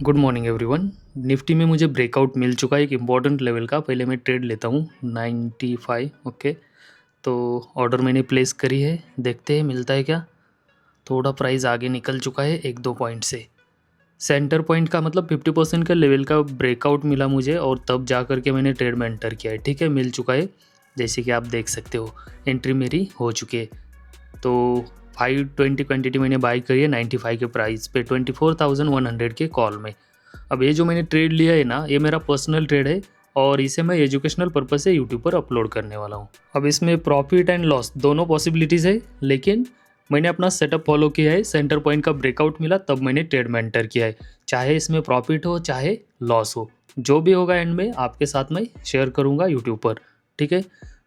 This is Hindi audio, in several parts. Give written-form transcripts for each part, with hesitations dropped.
Good morning everyone. निफ्टी में मुझे ब्रेकआउट मिल चुका है एक इम्पॉर्टेंट लेवल का। पहले मैं ट्रेड लेता हूँ 95। ओके, तो ऑर्डर मैंने प्लेस करी है, देखते हैं मिलता है क्या। थोड़ा प्राइस आगे निकल चुका है 1-2 पॉइंट से। सेंटर पॉइंट का मतलब 50% का लेवल का ब्रेकआउट मिला मुझे और तब जा कर के मैंने ट्रेड में एंटर किया है। ठीक है, मिल चुका है जैसे कि आप देख सकते हो, एंट्री मेरी हो चुकी है। तो 520 क्वांटिटी मैंने बाई करी है 95 के प्राइस पे 24,100 के कॉल में। अब ये जो मैंने ट्रेड लिया है ना, ये मेरा पर्सनल ट्रेड है और इसे मैं एजुकेशनल पर्पज से यूट्यूब पर अपलोड करने वाला हूँ। अब इसमें प्रॉफिट एंड लॉस दोनों पॉसिबिलिटीज़ है, लेकिन मैंने अपना सेटअप फॉलो किया है। सेंटर पॉइंट का ब्रेकआउट मिला तब मैंने ट्रेड में एंटर किया है। चाहे इसमें प्रॉफिट हो चाहे लॉस हो, जो भी होगा एंड में आपके साथ मैं शेयर करूँगा यूट्यूब पर। ठीक है,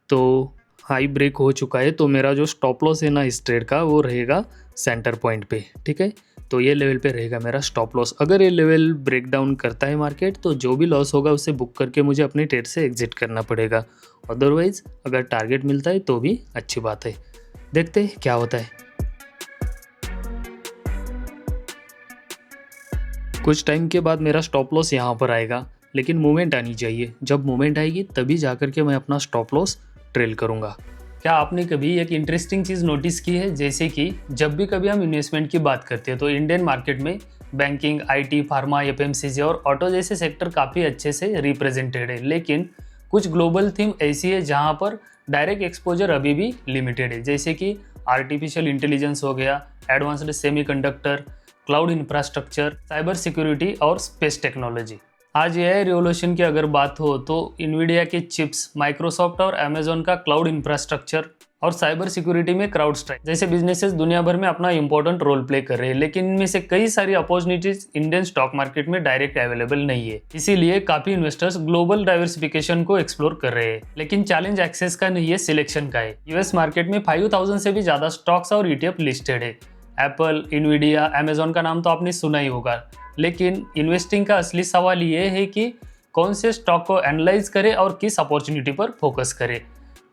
तो हाई ब्रेक हो चुका है, तो मेरा जो स्टॉप लॉस है ना इस ट्रेड का, वो रहेगा सेंटर पॉइंट पे। ठीक है, तो ये लेवल पे रहेगा मेरा स्टॉप लॉस। अगर ये लेवल ब्रेक डाउन करता है मार्केट, तो जो भी लॉस होगा उसे बुक करके मुझे अपने ट्रेड से एग्जिट करना पड़ेगा। अदरवाइज अगर टारगेट मिलता है तो भी अच्छी बात है। देखते हैं क्या होता है। कुछ टाइम के बाद मेरा स्टॉप लॉस यहाँ पर आएगा, लेकिन मूवमेंट आनी चाहिए। जब मूवमेंट आएगी तभी जा कर के मैं अपना स्टॉप लॉस ट्रेल करूँगा। क्या आपने कभी एक इंटरेस्टिंग चीज़ नोटिस की है, जैसे कि जब भी कभी हम इन्वेस्टमेंट की बात करते हैं तो इंडियन मार्केट में बैंकिंग, आईटी, फार्मा, एफएमसीजी और ऑटो जैसे सेक्टर काफ़ी अच्छे से रिप्रेजेंटेड है, लेकिन कुछ ग्लोबल थीम ऐसी है जहाँ पर डायरेक्ट एक्सपोजर अभी भी लिमिटेड है, जैसे कि आर्टिफिशियल इंटेलिजेंस हो गया, advanced semiconductor, cloud infrastructure, cyber security और स्पेस टेक्नोलॉजी। आज एआई रिवोल्यूशन की अगर बात हो तो इन्विडिया के चिप्स, माइक्रोसॉफ्ट और अमेजोन का क्लाउड इंफ्रास्ट्रक्चर और साइबर सिक्योरिटी में क्राउड स्ट्राइक जैसे बिजनेसेस दुनिया भर में अपना इंपॉर्टेंट रोल प्ले कर रहे हैं, लेकिन इनमें से कई सारी अपॉर्चुनिटीज इंडियन स्टॉक मार्केट में डायरेक्ट अवेलेबल नहीं है। इसीलिए काफी इन्वेस्टर्स ग्लोबल डाइवर्सिफिकेशन को एक्सप्लोर कर रहे हैं, लेकिन चैलेंज एक्सेस का नहीं है, सिलेक्शन का है। यूएस मार्केट में 5000 से भी ज्यादा स्टॉक्स और ईटीएफ लिस्टेड है। एप्पल, इन्विडिया, अमेजोन का नाम तो आपने सुना ही होगा, लेकिन इन्वेस्टिंग का असली सवाल ये है कि कौन से स्टॉक को एनालाइज करें और किस अपॉर्चुनिटी पर फोकस करें।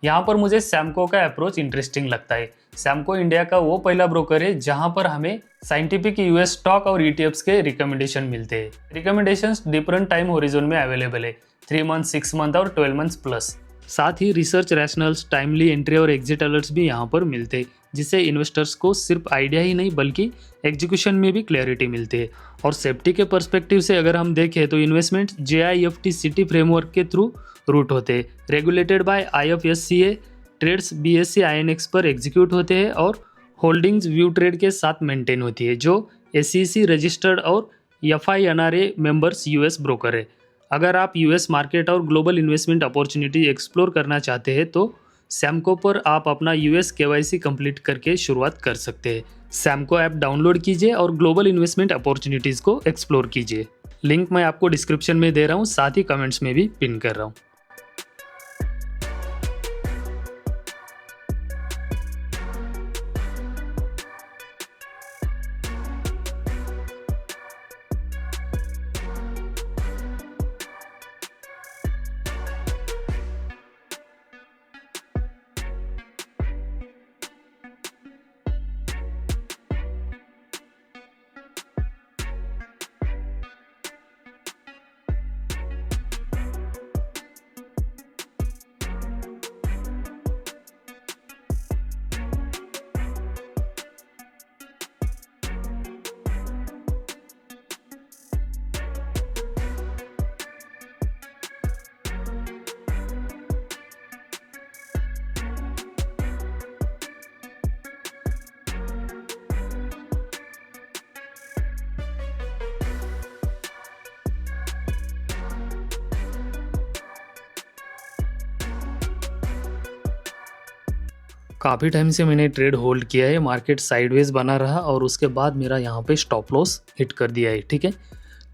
यहाँ पर मुझे सैमको का अप्रोच इंटरेस्टिंग लगता है। सैमको इंडिया का वो पहला ब्रोकर है जहाँ पर हमें साइंटिफिक यूएस स्टॉक और ईटीएफ्स के रिकमेंडेशन मिलते हैं। रिकमेंडेशंस डिफरेंट टाइम होरिजोन में अवेलेबल है, 3 मंथ, 6 मंथ और 12 मंथ्स प्लस। साथ ही रिसर्च रैशनल्स, टाइमली एंट्री और एग्जिट अलर्ट्स भी यहाँ पर मिलते हैं, जिससे इन्वेस्टर्स को सिर्फ आइडिया ही नहीं बल्कि एग्जीक्यूशन में भी क्लैरिटी मिलती है। और सेफ्टी के पर्सपेक्टिव से अगर हम देखें तो इन्वेस्टमेंट JIFT सिटी फ्रेमवर्क के थ्रू रूट होते हैं, regulated by IFSCA, trades BSE INX पर एग्जीक्यूट होते हैं और होल्डिंग्स व्यू ट्रेड के साथ मेंटेन होती है, जो SEC रजिस्टर्ड और FINRA मेंबर्स US ब्रोकर है। अगर आप US मार्केट और ग्लोबल इन्वेस्टमेंट अपॉर्चुनिटी एक्सप्लोर करना चाहते हैं तो सैमको पर आप अपना US KYC कंप्लीट करके शुरुआत कर सकते हैं। सैमको ऐप डाउनलोड कीजिए और ग्लोबल इन्वेस्टमेंट अपॉर्चुनिटीज़ को एक्सप्लोर कीजिए। लिंक मैं आपको डिस्क्रिप्शन में दे रहा हूँ, साथ ही कमेंट्स में भी पिन कर रहा हूँ। काफ़ी टाइम से मैंने ट्रेड होल्ड किया है, मार्केट साइडवेज बना रहा और उसके बाद मेरा यहाँ पे स्टॉप लॉस हिट कर दिया है। ठीक है,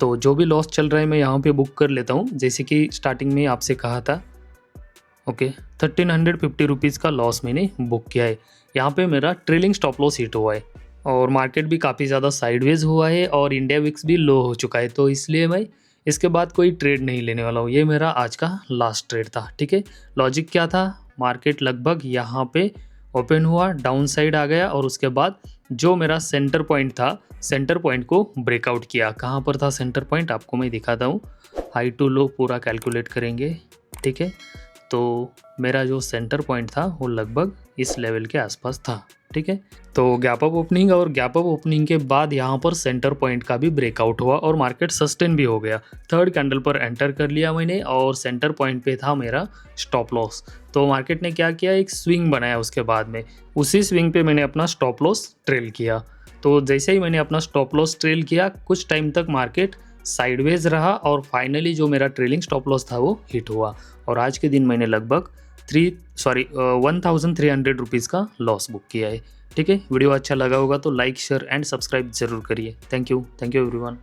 तो जो भी लॉस चल रहा है मैं यहाँ पे बुक कर लेता हूँ, जैसे कि स्टार्टिंग में आपसे कहा था। ओके, 1350 रुपीज़ का लॉस मैंने बुक किया है। यहाँ पे मेरा ट्रेलिंग स्टॉप लॉस हिट हुआ है और मार्केट भी काफ़ी ज़्यादा साइडवेज हुआ है और इंडिया विक्स भी लो हो चुका है, तो इसलिए मैं इसके बाद कोई ट्रेड नहीं लेने वाला हूँ। ये मेरा आज का लास्ट ट्रेड था। ठीक है, लॉजिक क्या था, मार्केट लगभग यहाँ पे ओपन हुआ, डाउन साइड आ गया और उसके बाद जो मेरा सेंटर पॉइंट था, सेंटर पॉइंट को ब्रेकआउट किया। कहाँ पर था सेंटर पॉइंट आपको मैं दिखाता हूँ। हाई टू लो पूरा कैलकुलेट करेंगे, ठीक है। तो मेरा जो सेंटर पॉइंट था वो लगभग इस लेवल के आसपास था, ठीक है। तो गैप अप ओपनिंग और गैप अप ओपनिंग के बाद यहाँ पर सेंटर पॉइंट का भी ब्रेकआउट हुआ और मार्केट सस्टेन भी हो गया। थर्ड कैंडल पर एंटर कर लिया मैंने और सेंटर पॉइंट पे था मेरा स्टॉप लॉस। तो मार्केट ने क्या किया, एक स्विंग बनाया उसके बाद में, उसी स्विंग पे मैंने अपना स्टॉप लॉस ट्रेल किया। तो जैसे ही मैंने अपना स्टॉप लॉस ट्रेल किया, कुछ टाइम तक मार्केट साइडवेज रहा और फाइनली जो मेरा ट्रेलिंग स्टॉप लॉस था वो हिट हुआ और आज के दिन मैंने लगभग 1300 रुपीज़ का लॉस बुक किया है, ठीक है। वीडियो अच्छा लगा होगा तो लाइक शेयर एंड सब्सक्राइब जरूर करिए। Thank you everyone.